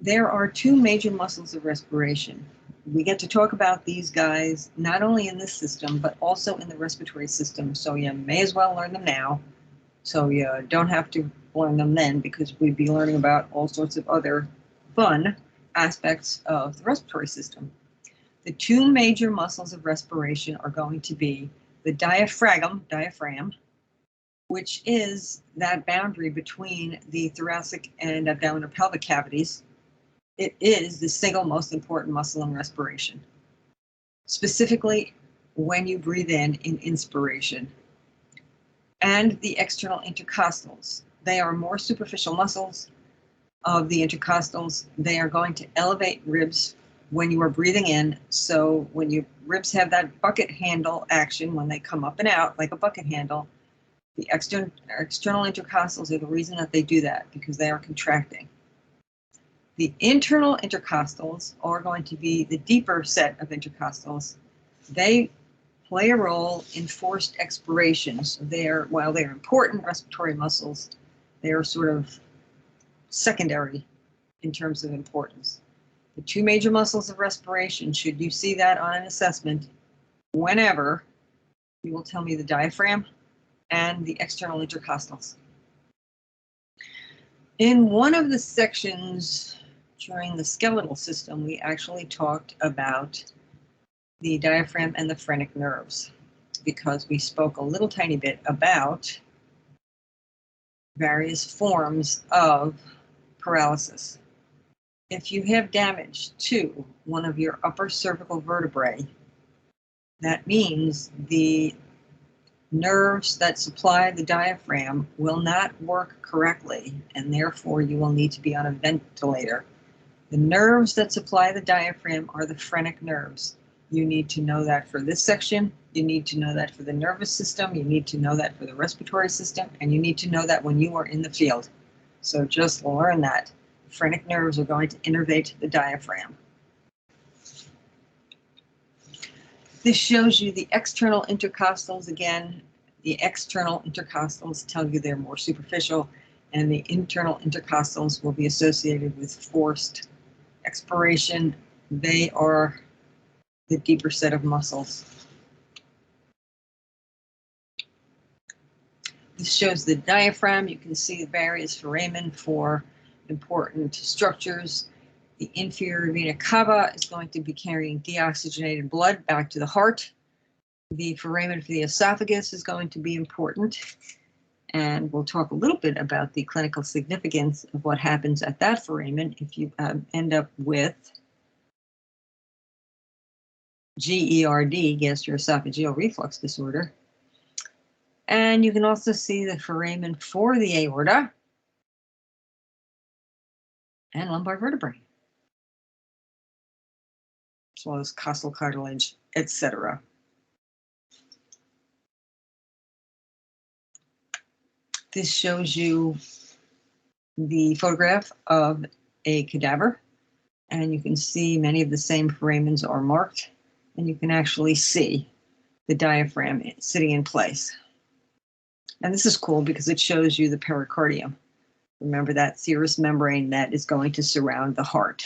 There are two major muscles of respiration. We get to talk about these guys not only in this system, but also in the respiratory system. So you may as well learn them now. So you don't have to learn them then, because we'd be learning about all sorts of other fun aspects of the respiratory system. The two major muscles of respiration are going to be the diaphragm, which is that boundary between the thoracic and abdominal pelvic cavities. It is the single most important muscle in respiration, specifically when you breathe in inspiration. And the external intercostals. They are more superficial muscles of the intercostals. They are going to elevate ribs when you are breathing in. So when your ribs have that bucket handle action, when they come up and out like a bucket handle, the external intercostals are the reason that they do that, because they are contracting. The internal intercostals are going to be the deeper set of intercostals. They play a role in forced expirations. While they're important respiratory muscles, they are sort of secondary in terms of importance. The two major muscles of respiration, should you see that on an assessment, whenever, you will tell me the diaphragm and the external intercostals. In one of the sections during the skeletal system, we actually talked about the diaphragm and the phrenic nerves, because we spoke a little tiny bit about various forms of paralysis. If you have damage to one of your upper cervical vertebrae, that means the nerves that supply the diaphragm will not work correctly, and therefore you will need to be on a ventilator. The nerves that supply the diaphragm are the phrenic nerves. You need to know that for this section. You need to know that for the nervous system. You need to know that for the respiratory system. And you need to know that when you are in the field. So just learn that. Phrenic nerves are going to innervate the diaphragm. This shows you the external intercostals again. The external intercostals tell you they're more superficial, and the internal intercostals will be associated with forced expiration. They are the deeper set of muscles. This shows the diaphragm. You can see the various foramen for important structures. The inferior vena cava is going to be carrying deoxygenated blood back to the heart. The foramen for the esophagus is going to be important. And we'll talk a little bit about the clinical significance of what happens at that foramen if you end up with GERD, gastroesophageal reflux disorder. And you can also see the foramen for the aorta and lumbar vertebrae, as well as costal cartilage, etc. This shows you the photograph of a cadaver, and you can see many of the same foramens are marked, and you can actually see the diaphragm sitting in place. And this is cool because it shows you the pericardium. Remember that serous membrane that is going to surround the heart.